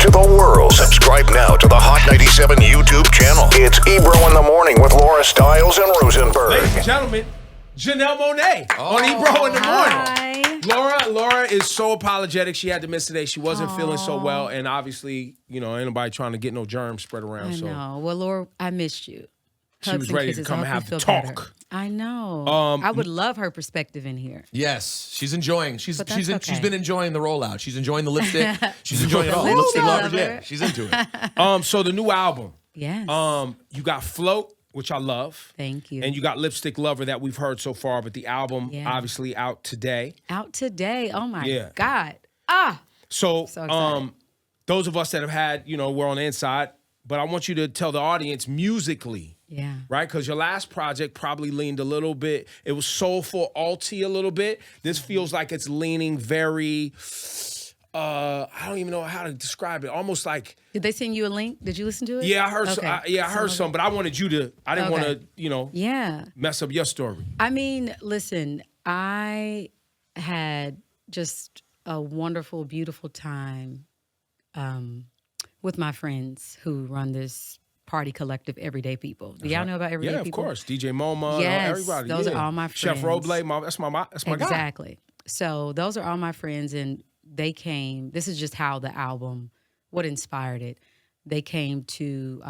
to the world. Subscribe now to the Hot 97 YouTube channel. It's Ebro in the Morning with Laura Stiles and Rosenberg. Ladies and gentlemen, Janelle Monáe on Ebro in the Morning. Hi. Laura is so apologetic. She had to miss today. She wasn't feeling so well, and obviously, ain't nobody trying to get no germs spread around. I know. Well, Laura, I missed you. She Hugs was and ready to kisses. come I and hope have you the feel talk. better. I know. I would love her perspective in here. Yes, she's enjoying. She's But that's okay. been enjoying the rollout. She's enjoying the lipstick. She's enjoying it all. The Lipstick lipstick lover. lover. Yeah, she's into it. So the new album, Yes. you got Float, which I love. Thank you. And you got Lipstick Lover that we've heard so far, but the album Yeah. obviously out today. Out today. Oh my Yeah. God. So excited. those of us that have had, we're on the inside, but I want you to tell the audience musically. Yeah. Right? Because your last project probably leaned a little bit, it was soulful, alty a little bit. This feels like it's leaning very, I don't even know how to describe it. Almost like. Did they send you a link? Did you listen to it? Yeah, I heard Okay. I heard some, but I wanted you to, I didn't want to, Yeah. mess up your story. I mean, listen, I had just a wonderful, beautiful time with my friends who run this party collective, Everyday People. Do y'all know about Everyday People? Yeah, of course. DJ MoMA, Yes, everybody. those are all my Chef friends. Roble, that's my guy. Exactly. So those are all my friends, and they came. This is just how the album, what inspired it. They came to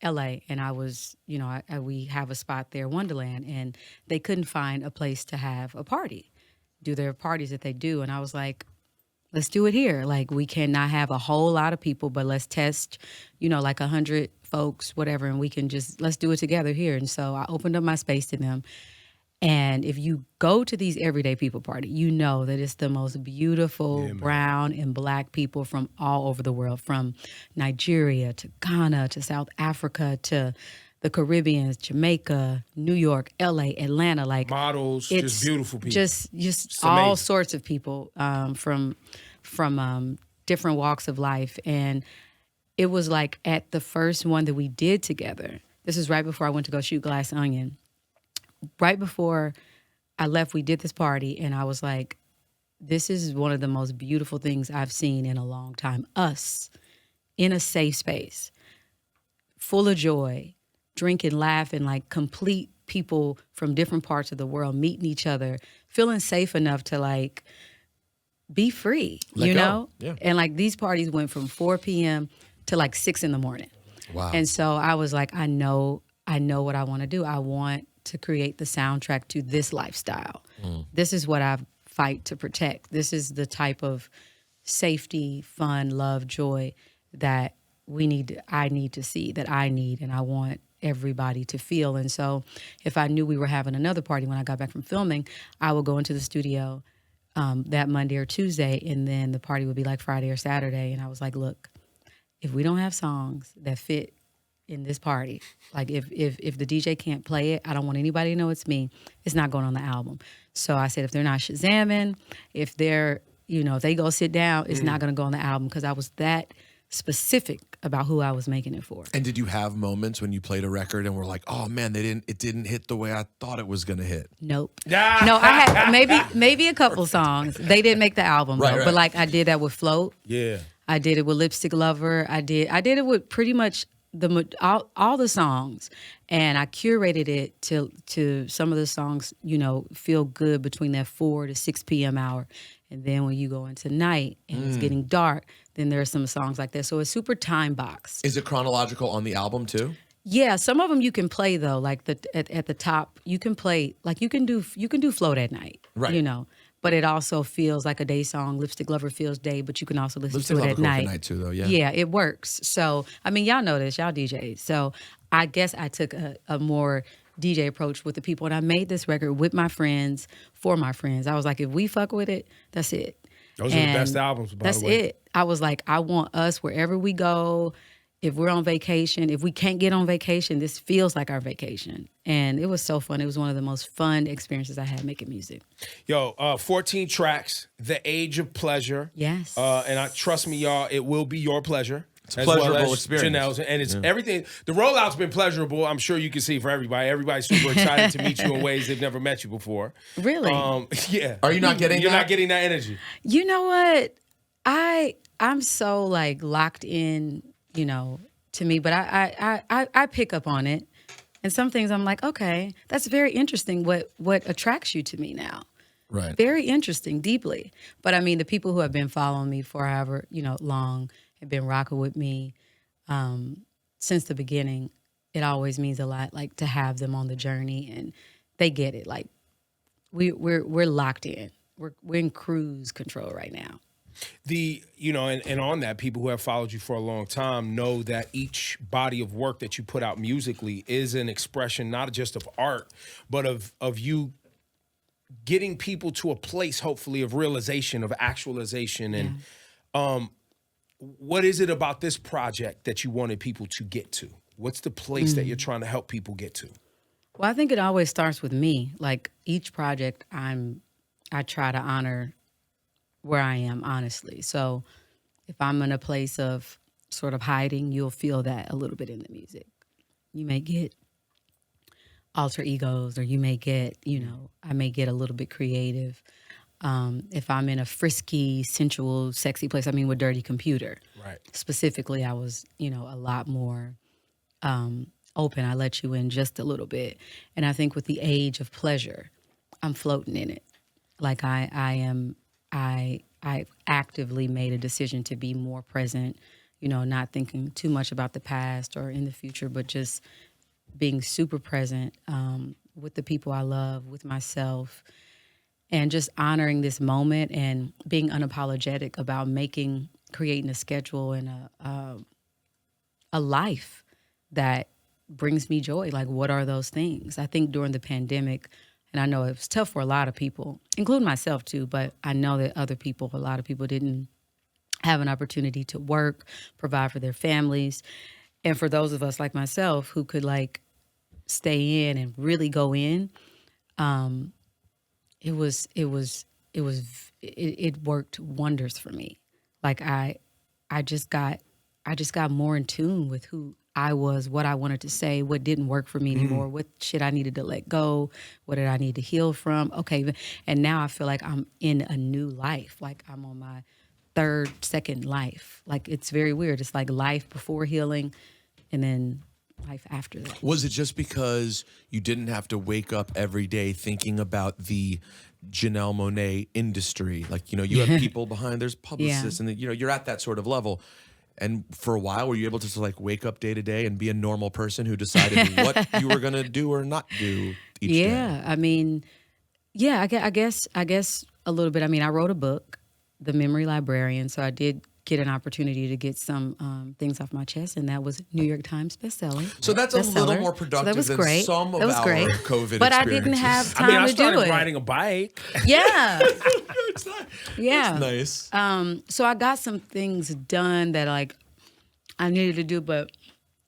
L.A. and I was, we have a spot there, Wonderland, and they couldn't find a place to have a party, do their parties that they do, and I was like, let's do it here. Like, we cannot have a whole lot of people, but let's test, like 100 folks, whatever, and let's do it together here. And so I opened up my space to them. And if you go to these Everyday People party, you know that it's the most beautiful brown and black people from all over the world, from Nigeria to Ghana to South Africa to the Caribbean, Jamaica, New York, LA, Atlanta, like models, just beautiful people. Just all sorts of people from different walks of life. And it was like at the first one that we did together, this is right before I went to go shoot Glass Onion. Right before I left, we did this party, and I was like, this is one of the most beautiful things I've seen in a long time. Us in a safe space, full of joy, drinking, laughing, like complete people from different parts of the world meeting each other, feeling safe enough to like be free, Let go. Yeah. And like these parties went from 4 p.m. to like 6 in the morning. Wow. And so I was like, I know what I want to do. I want to create the soundtrack to this lifestyle. This is what I fight to protect. This is the type of safety, fun, love, joy that I need to see, that I need, and I want everybody to feel. And so if I knew we were having another party when I got back from filming, I would go into the studio that Monday or Tuesday, and then the party would be like Friday or Saturday. And I was like, look, if we don't have songs that fit in this party, like if the DJ can't play it, I don't want anybody to know it's me. It's not going on the album. So I said, if they're not Shazamming, if they're, if they go sit down, it's not going to go on the album, because I was that specific about who I was making it for. And did you have moments when you played a record and were like, oh man, it didn't hit the way I thought it was gonna hit? Nope. No, I had maybe a couple songs. They didn't make the album, Right, though. right. But like I did that with Float. Yeah. I did it with Lipstick Lover. I did it with pretty much all the songs, and I curated it to some of the songs, feel good between that 4 to 6 p.m. hour. And then when you go into night and it's getting dark, then there are some songs like that. So it's super time boxed. Is it chronological on the album too? Yeah, some of them you can play though, like at the top, you can play, like you can do Float at night, Right. But it also feels like a day song. Lipstick Lover feels day, but you can also listen Lipstick to it Lover at cool night. for night too, though. Yeah. Yeah, it works. So, I mean, y'all know this, y'all DJs. So I guess I took a more DJ approach with the people, and I made this record with my friends, for my friends. I was like, if we fuck with it, that's it. Those are the best albums, by the way. That's it. I was like, I want us wherever we go. If we're on vacation, if we can't get on vacation, this feels like our vacation. And it was so fun. It was one of the most fun experiences I had making music. Yo, 14 tracks, The Age of Pleasure. Yes. And trust me, y'all, it will be your pleasure. It's a pleasurable experience. Janelle's, and it's everything. The rollout's been pleasurable. I'm sure you can see for everybody. Everybody's super excited to meet you in ways they've never met you before. Really? Yeah. Are you not getting You're that? not getting that energy. You know what? I'm so like locked in, to me, but I pick up on it. And some things I'm like, okay, that's very interesting. What attracts you to me now? Right. Very interesting, deeply. But I mean, the people who have been following me for however, long, have been rocking with me since the beginning. It always means a lot, like to have them on the journey, and they get it. Like we're locked in. We're in cruise control right now. And on that, people who have followed you for a long time know that each body of work that you put out musically is an expression not just of art, but of you getting people to a place, hopefully, of realization, of actualization. And what is it about this project that you wanted people to get to? What's the place that you're trying to help people get to? Well, I think it always starts with me. Like each project, I try to honor where I am, honestly. So if I'm in a place of sort of hiding, you'll feel that a little bit in the music. You may get alter egos, or you may get, I may get a little bit creative. If I'm in a frisky, sensual, sexy place, I mean with Dirty Computer. Right. Specifically, I was, a lot more open. I let you in just a little bit. And I think with the age of pleasure, I'm floating in it. Like I actively made a decision to be more present, not thinking too much about the past or in the future, but just being super present with the people I love, with myself, and just honoring this moment and being unapologetic about creating a schedule and a life that brings me joy. Like, what are those things? I think during the pandemic, and I know it was tough for a lot of people, including myself too, but I know that a lot of people didn't have an opportunity to work, provide for their families. And for those of us like myself who could like stay in and really go in, it worked wonders for me. Like I just got more in tune with who I was, what I wanted to say, what didn't work for me anymore, what shit I needed to let go, what did I need to heal from. Okay, and now I feel like I'm in a new life. Like I'm on my second life. Like it's very weird. It's like life before healing and then life after that. Was it just because you didn't have to wake up every day thinking about the Janelle Monáe industry? Like, you have people behind, there's publicists, and you're at that sort of level. And for a while, were you able to just like wake up day to day and be a normal person who decided what you were going to do or not do each day? Yeah, I mean, I guess a little bit. I mean, I wrote a book, The Memory Librarian, so I did get an opportunity to get some things off my chest, and that was New York Times bestseller. So that's a little more productive than some of our COVID but experiences. I didn't have time to do it. I started riding a bike. Yeah. Yeah. That's nice. So I got some things done that like I needed to do, but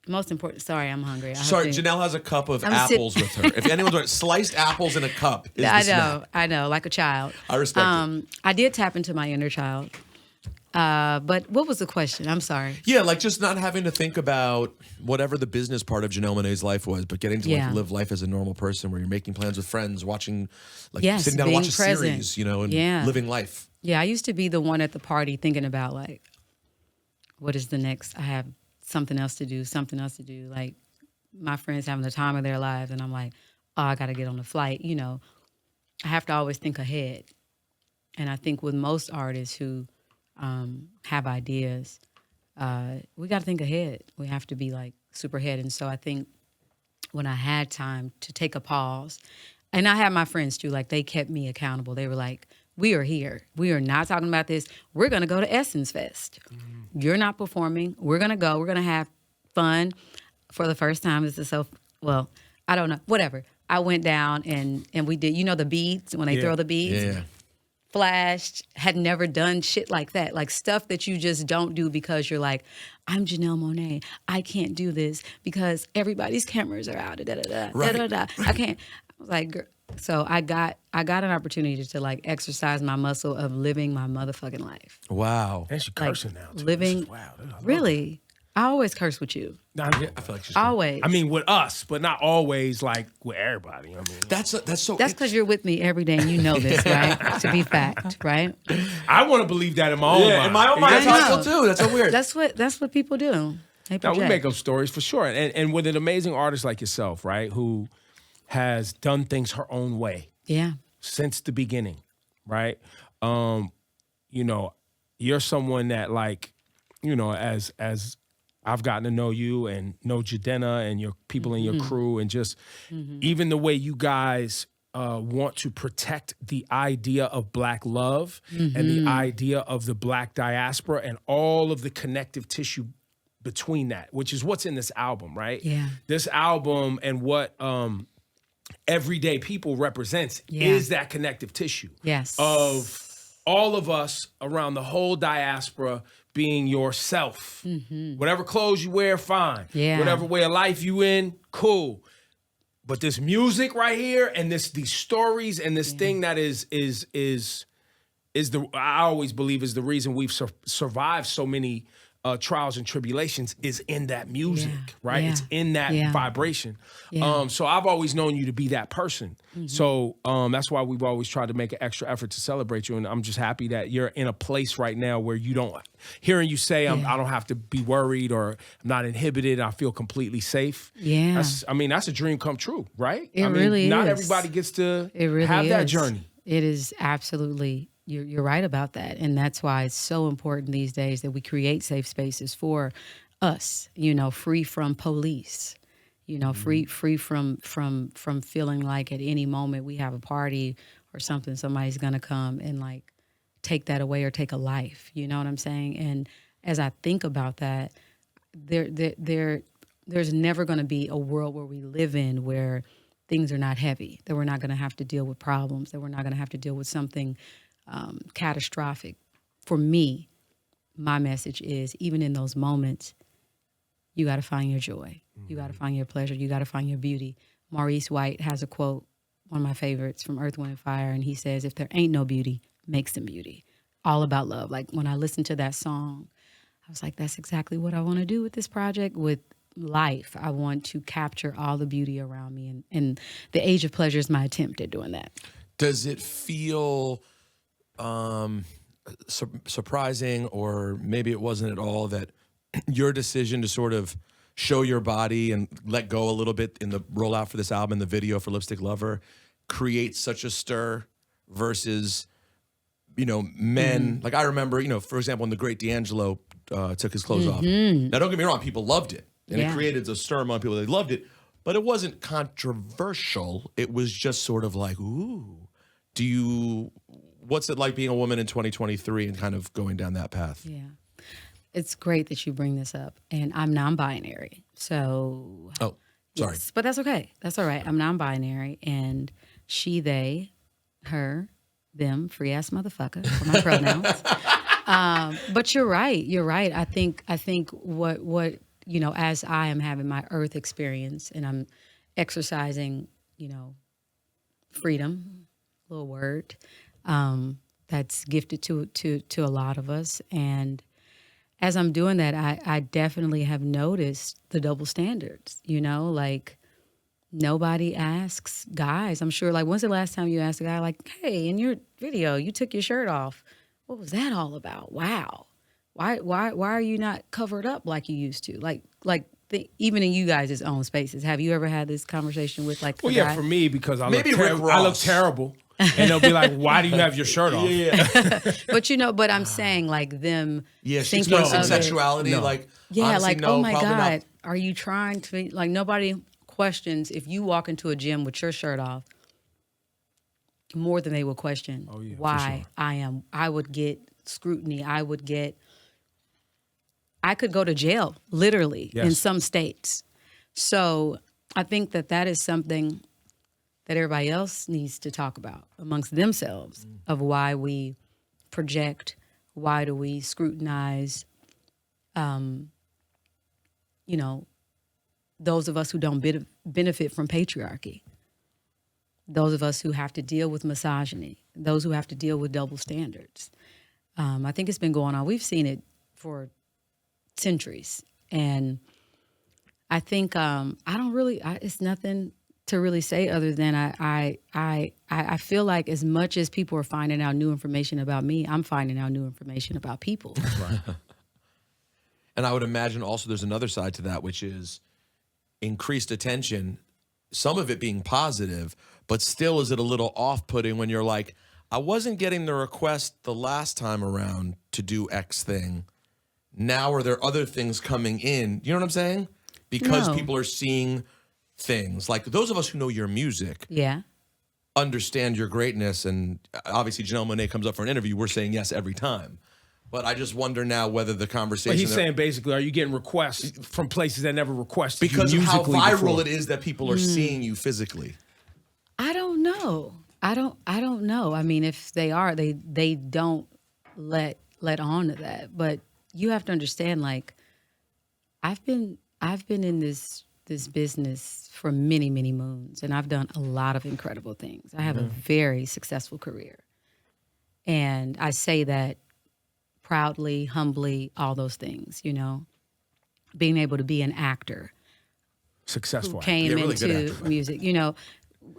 most important, sorry, I'm hungry. Sorry, Janelle has a cup of apples with her. If anyone's wondering, sliced apples in a cup is the snack. I know, like a child. I respect it. I did tap into my inner child. But what was the question? I'm sorry. Yeah, like just not having to think about whatever the business part of Janelle Monáe's life was, but getting to like live life as a normal person where you're making plans with friends, watching, like sitting down and watching a series, and living life. Yeah, I used to be the one at the party thinking about like, what is the next? I have something else to do. Like my friends having the time of their lives, and I'm like, oh, I got to get on the flight. I have to always think ahead. And I think with most artists who have ideas, we got to think ahead. We have to be like super ahead. And so I think when I had time to take a pause, and I had my friends too, like they kept me accountable. They were like, we are here. We are not talking about this. We're going to go to Essence Fest. You're not performing. We're going to go. We're going to have fun for the first time. I don't know. Whatever. I went down and we did, the beads, when they throw the beads. Yeah. Flashed, had never done shit like that. Like stuff that you just don't do because you're like, I'm Janelle Monáe. I can't do this because everybody's cameras are out. I can't. I was like, so I got an opportunity to like exercise my muscle of living my motherfucking life. Wow. And she's cursing now too. Living, wow. really? I always curse with you. I feel like she's Always. I mean, with us, but not always like with everybody. I mean, That's so. That's because you're with me every day and you know this, right? To be fact, right? I want to believe that in my own mind. in my own mind, I that's how I know. feel too. That's so weird. That's what people do. They Now, we project. make up stories for sure. And with an amazing artist like yourself, right, who has done things her own way Yeah. since the beginning, right? You know, you're someone that, like, you know, as I've gotten to know you and know Jadena and your people in your crew, and just even the way you guys want to protect the idea of Black love and the idea of the Black diaspora and all of the connective tissue between that, which is what's in this album, right? Yeah. This album and what Everyday People represents Yeah. is that connective tissue. Yes. Of all of us around the whole diaspora being yourself. Whatever clothes you wear, fine. Yeah. Whatever way of life you in, cool. But this music right here and these stories and this thing that is the, I always believe, is the reason we've survived so many trials and tribulations, is in that music, right? Yeah. It's in that vibration. Yeah. So I've always known you to be that person. So that's why we've always tried to make an extra effort to celebrate you. And I'm just happy that you're in a place right now where you don't, hearing you say, I don't have to be worried or I'm not inhibited. I feel completely safe. Yeah. That's a dream come true, right? It really not is. everybody gets to It really have that is. journey. It is absolutely, you're right about that. And that's why it's so important these days that we create safe spaces for us, you know, free from police, you know, free from feeling like at any moment we have a party or something, somebody's going to come and like take that away or take a life. You know what I'm saying? And as I think about that, there's never going to be a world where we live in where things are not heavy, that we're not going to have to deal with problems, that we're not going to have to deal with something catastrophic. For me, my message is, even in those moments, you got to find your joy. You got to find your pleasure. You got to find your beauty. Maurice White has a quote, one of my favorites, from Earth, Wind, and Fire, and he says, if there ain't no beauty, make some beauty. All about love. Like, when I listened to that song, I was like, that's exactly what I want to do with this project, with life. I want to capture all the beauty around me, and the Age of Pleasure is my attempt at doing that. Does it feel surprising, or maybe it wasn't at all, that your decision to sort of show your body and let go a little bit in the rollout for this album and the video for Lipstick Lover creates such a stir versus, you know, men? Like, I remember, you know, for example, when the great D'Angelo took his clothes off. Now, don't get me wrong, people loved it. And it created a stir among people. They loved it. But it wasn't controversial. It was just sort of like, ooh, what's it like being a woman in 2023 and kind of going down that path? Yeah. It's great that you bring this up. And I'm non-binary. So. Oh, sorry. Yes, but that's okay. That's all right. I'm non-binary. And she, they, her, them, free-ass motherfucker for my pronouns. But you're right. You're right. I think what you know, as I am having my earth experience and I'm exercising, you know, freedom, little word, that's gifted to a lot of us. And as I'm doing that, I definitely have noticed the double standards, you know, like nobody asks guys. I'm sure, like, when's the last time you asked a guy, like, hey, in your video, you took your shirt off. What was that all about? Wow. Why are you not covered up like you used to? Even in you guys' own spaces, have you ever had this conversation with, like, Well, a yeah, guy? for me, because I Maybe look Rick terrible. I look Ross. terrible. And they'll be like, why do you have your shirt off? But you know, but I'm saying, like, them Yeah, she's thinking expressing of it. sexuality. No. Like, Yeah, honestly, like, no, oh my probably God, not. are you trying to, like, nobody questions if you walk into a gym with your shirt off more than they will question yeah, for why sure. I would get scrutiny. I could go to jail, literally, in Yes. some states. So I think that is something that everybody else needs to talk about amongst themselves, of why we project, why do we scrutinize, you know, those of us who don't benefit from patriarchy, those of us who have to deal with misogyny, those who have to deal with double standards. I think it's been going on. We've seen it for centuries, And I think I don't really. It's nothing to really say other than I feel like as much as people are finding out new information about me, I'm finding out new information about people. Right. And I would imagine also there's another side to that, which is increased attention, some of it being positive, but still is it a little off-putting when you're like, I wasn't getting the request the last time around to do X thing. Now are there other things coming in? You know what I'm saying? Because No. people are seeing things. Like those of us who know your music Yeah. understand your greatness. And obviously Janelle Monáe comes up for an interview. We're saying yes every time. But I just wonder now whether the conversation... But he's saying basically, are you getting requests from places that never requested because you of how musically viral before? it is that people are seeing you physically. I don't know. I don't know. I mean, if they are, they don't let on to that. But you have to understand, like, I've been in this business for many, many moons, and I've done a lot of incredible things. I have a very successful career. And I say that proudly, humbly, all those things, you know. Being able to be an actor Successful. who came Yeah, really good into actor. music, you know,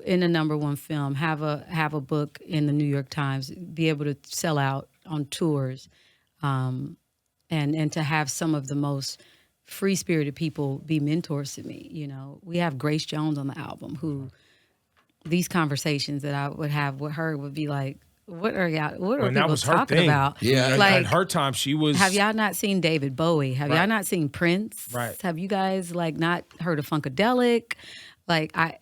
in a #1 film, have a book in the New York Times, be able to sell out on tours, and to have some of the most free-spirited people be mentors to me. You know, we have Grace Jones on the album, who these conversations that I would have with her would be like, what are And that people was her talking thing. about? Yeah. Like, At her time, she was... have y'all not seen David Bowie? Have y'all Right. not seen Prince? Right. Have you guys like not heard of Funkadelic? Like I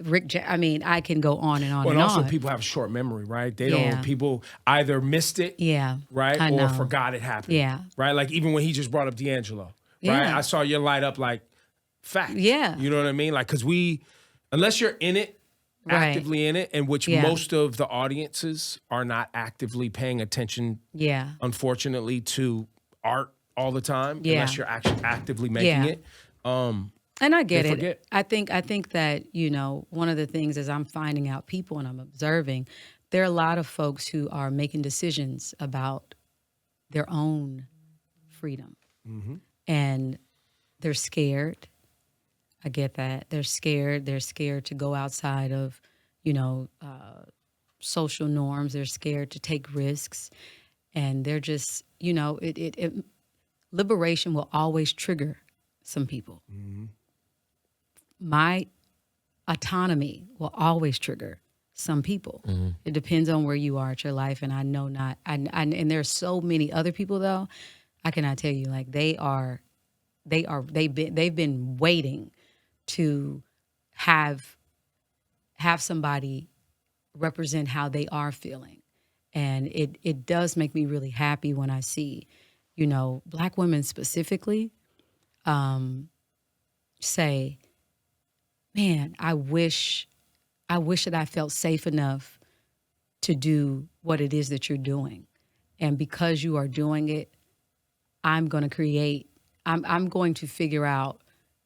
mean, I can go on and on Well, and and also on. people have a short memory, right? They Yeah. don't. People either missed it, Yeah. right, I or know. forgot it happened. Yeah. Right. Like even when he just brought up D'Angelo, right? Yeah. I saw your light up like fact. Yeah. You know what I mean? Like because unless you're in it. Right. Actively in it, and which Yeah. most of the audiences are not actively paying attention, Yeah. unfortunately, to art all the time, Yeah. unless you're actually actively making Yeah. it. And I get They it. forget. I think that, you know, one of the things is I'm finding out people and I'm observing, there are a lot of folks who are making decisions about their own freedom. And they're scared. I get that. They're scared. They're scared to go outside of, you know, social norms. They're scared to take risks. And they're just, you know, liberation will always trigger some people. My autonomy will always trigger some people. It depends on where you are at your life. And I know not, and there's so many other people though, I cannot tell you, like they've been waiting to have somebody represent how they are feeling. And it does make me really happy when I see, you know, Black women specifically say, man, I wish that I felt safe enough to do what it is that you're doing. And because you are doing it, I'm going to figure out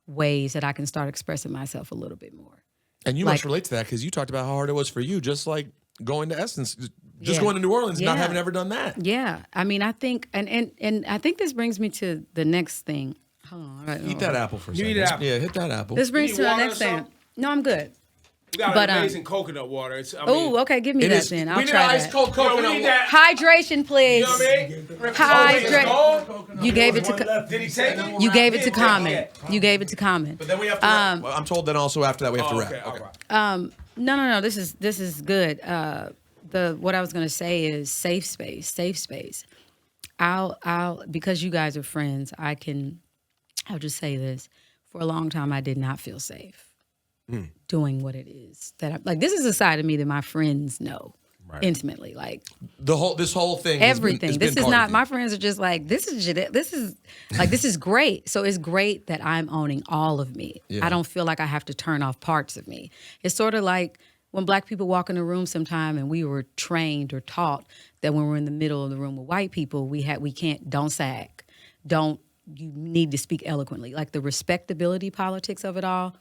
ways that I can start expressing myself a little bit more. And you Like- must relate to that because you talked about how hard it was for you, just like going to Essence, just Yeah. going to New Orleans, not Yeah. having ever done that. Yeah. I mean, I think, and I think this brings me to the next thing. Hold on. All right, Eat that apple for a You second. eat an apple. Yeah, hit that apple. This brings You to need the water next or thing. something? No, I'm good. We got But, amazing coconut water. Oh, okay. Give me It that is- then. we I'll need try an ice that. cold Yo, coconut we need water. that. Hydration, please. You know what I mean? Hydrate. Oh, You gave it to. Did he take it? You gave it to He didn't Common. take it. You gave it to Common. But then we have to wrap. Well, I'm told that also after that we have to Oh, wrap. okay, all Okay. right. No. This is good. What I was gonna say is safe space. I'll because you guys are friends. I'll just say this. For a long time, I did not feel safe doing what it is that like. This is a side of me that my friends know intimately. Like This whole thing. has been- everything. has This been is part not. of you. My friends are just like this is great. So it's great that I'm owning all of me. Yeah. I don't feel like I have to turn off parts of me. It's sort of like when Black people walk in a room sometime and we were trained or taught that when we're in the middle of the room with white people, don't sag, you need to speak eloquently. Like the respectability politics of it all,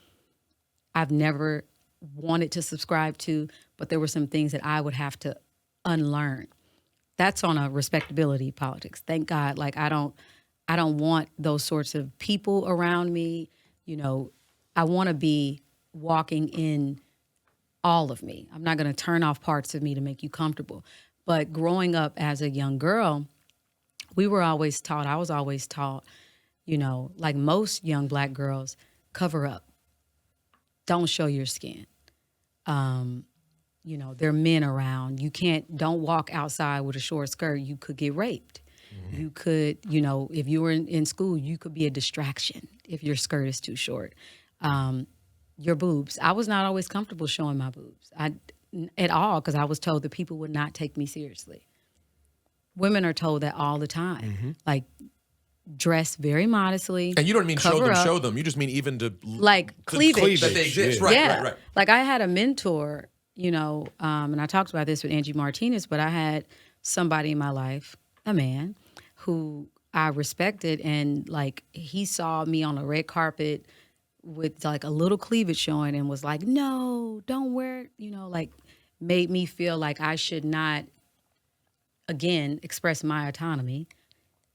I've never wanted to subscribe to, but there were some things that I would have to unlearn. That's on a respectability politics. Thank God, like I don't I don't want those sorts of people around me. You know, I want to be walking in all of me. I'm not going to turn off parts of me to make you comfortable. But growing up as a young girl, I was always taught, you know, like most young Black girls, cover up. Don't show your skin. You know, there are men around. Don't walk outside with a short skirt. You could get raped. Mm-hmm. You could, you know, if you were in school, you could be a distraction if your skirt is too short. Your boobs. I was not always comfortable showing my boobs at all, because I was told that people would not take me seriously. Women are told that all the time. Mm-hmm. Like, dress very modestly. And you don't mean show them. You just mean even to like cleavage. That they exist. Yeah. Right. Like, I had a mentor, you know, and I talked about this with Angie Martinez, but I had somebody in my life, a man, who I respected, and like, he saw me on a red carpet with like a little cleavage showing and was like, no, don't wear it, you know, like, made me feel like I should not, again, express my autonomy,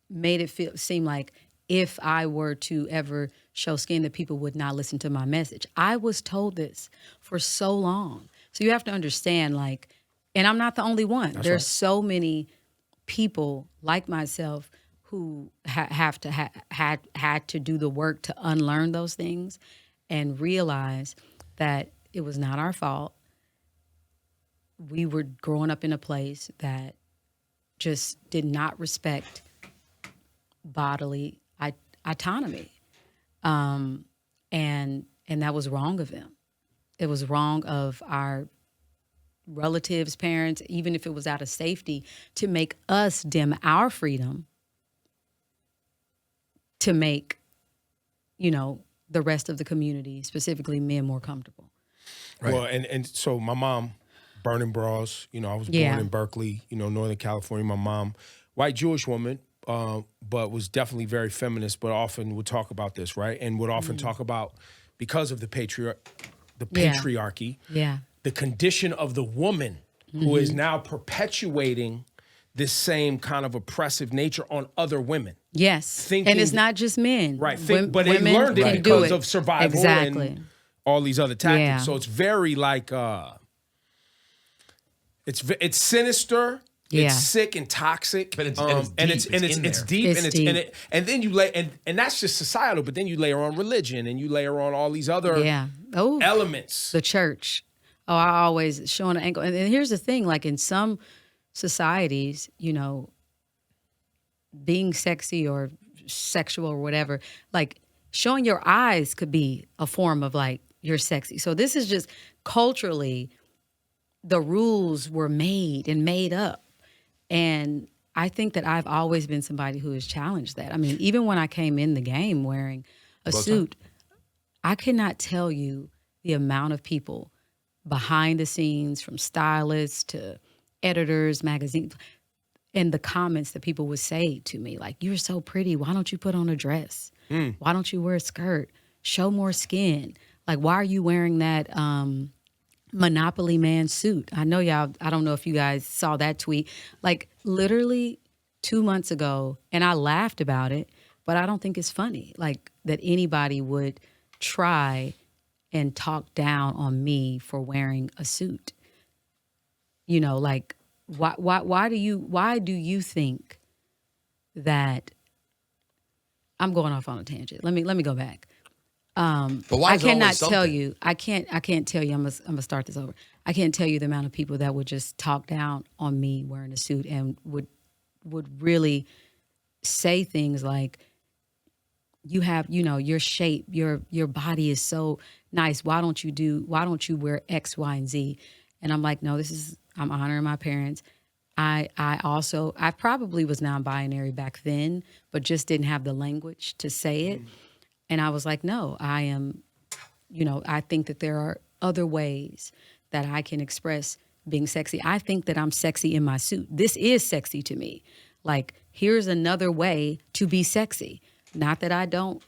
made it seem like if I were to ever show skin, that people would not listen to my message. I was told this for so long. So you have to understand, like, and I'm not the only one. There's right. So many people like myself who had to do the work to unlearn those things and realize that it was not our fault. We were growing up in a place that just did not respect bodily autonomy. And that was wrong of them. It was wrong of our relatives, parents, even if it was out of safety, to make us dim our freedom to make, you know, the rest of the community, specifically men, more comfortable. Right. Well, and so my mom, burning bras, you know, I was born in Berkeley, you know, Northern California. My mom, white Jewish woman, but was definitely very feminist, but often would talk about this, right? And would often talk about, because of the patriarchy, the condition of the woman who is now perpetuating this same kind of oppressive nature on other women. Yes, and it's not just men. Right, but they learned it because of survival and all these other tactics. Yeah. So it's very like, it's sinister. It's sick and toxic, but it's deep, and then you lay and that's just societal. But then you layer on religion, and you layer on all these other elements. The church. Oh, I always show an angle. And here's the thing: like, in some societies, you know, being sexy or sexual or whatever, like, showing your eyes could be a form of like, you're sexy. So this is just culturally, the rules were made up. And I think that I've always been somebody who has challenged that. I mean, even when I came in the game wearing a suit, I cannot tell you the amount of people behind the scenes, from stylists to editors, magazines, and the comments that people would say to me, like, you're so pretty, why don't you put on a dress? Why don't you wear a skirt? Show more skin. Like, why are you wearing that Monopoly Man suit? I know y'all, I don't know if you guys saw that tweet. Like, literally 2 months ago, and I laughed about it, but I don't think it's funny, like, that anybody would try and talk down on me for wearing a suit. You know, like, why do you think that I'm going off on a tangent? Let me go back. But why I cannot tell you. I can't tell you. I'm gonna start this over. I can't tell you the amount of people that would just talk down on me wearing a suit and would really say things like, you have, you know, your shape, your body is so nice. Why don't you wear X, Y, and Z? And I'm like, no, I'm honoring my parents. I probably was non-binary back then, but just didn't have the language to say it. And I was like, no, I am, you know, I think that there are other ways that I can express being sexy. I think that I'm sexy in my suit. This is sexy to me. Like, here's another way to be sexy. Not that I don't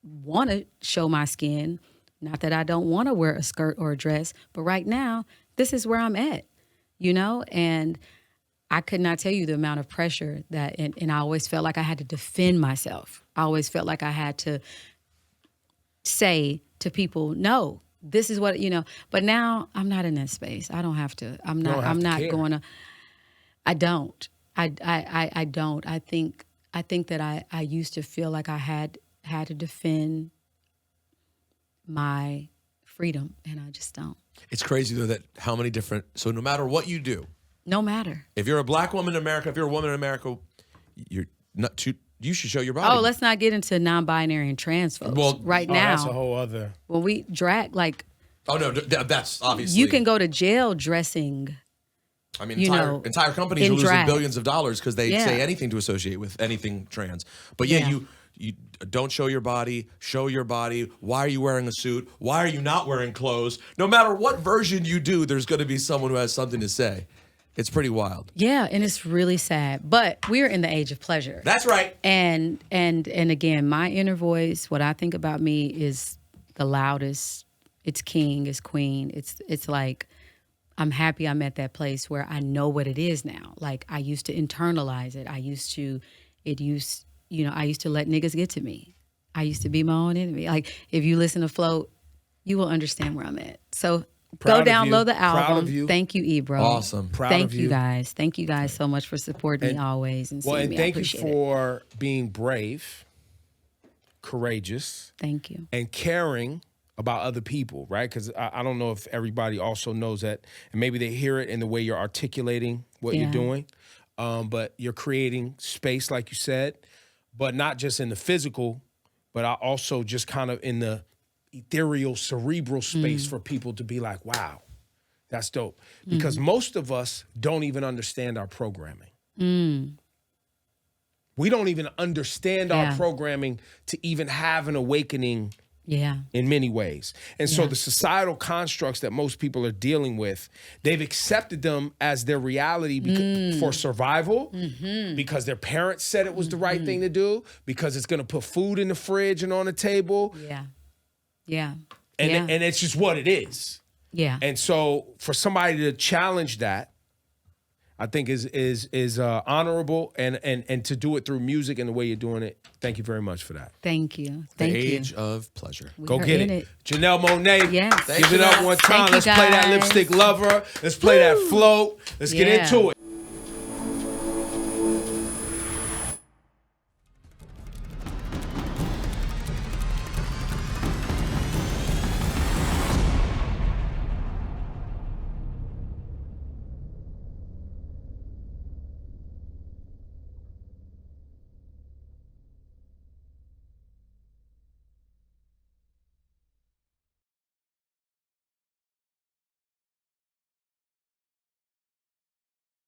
want to show my skin, not that I don't want to wear a skirt or a dress, but right now, this is where I'm at, you know? And I could not tell you the amount of pressure that, and I always felt like I had to defend myself. I always felt like I had to say to people, no, this is what, but now I'm not in that space. I don't have to. I'm not going to. I don't. I don't. I think that I used to feel like I had to defend my freedom, and I just don't. It's crazy though that how many different. So no matter what you do, no matter if you're a black woman in America, if you're a woman in America, you're not too. You should show your body. Oh, let's not get into non-binary and trans folks. Well, right now, that's a whole other. When we drag, like. Oh no, that's obviously. You can go to jail dressing. I mean, entire companies are losing drag. billions of dollars because they say anything to associate with anything trans. But you don't show your body. Show your body. Why are you wearing a suit? Why are you not wearing clothes? No matter what version you do, there's going to be someone who has something to say. It's pretty wild. Yeah, and it's really sad. But we're in the age of pleasure. That's right. And again, my inner voice, what I think about me is the loudest. It's king, it's queen. It's like I'm happy I'm at that place where I know what it is now. Like I used to internalize it. I used to let niggas get to me. I used to be my own enemy. Like if you listen to Float, you will understand where I'm at. So go download the album. Thank you, Ebro. Awesome. Thank you guys. Thank you guys so much for supporting me always and seeing me. Thank you for being brave, courageous. Thank you. And caring about other people, right? Because I don't know if everybody also knows that, and maybe they hear it in the way you're articulating what you're doing, but you're creating space, like you said, but not just in the physical, but also just kind of in the ethereal, cerebral space for people to be like, wow, that's dope. Because most of us don't even understand our programming. We don't even understand our programming to even have an awakening in many ways. And so the societal constructs that most people are dealing with, they've accepted them as their reality for survival, because their parents said it was the right thing to do, because it's going to put food in the fridge and on the table. And it's just what it is. And so for somebody to challenge that, I think is honorable, and to do it through music and the way you're doing it. Thank you very much for that. Thank you. The age of pleasure. Go get it. Janelle Monáe. Yes. Give it up one time. Let's play that Lipstick Lover. Let's play that Float. Let's get into it.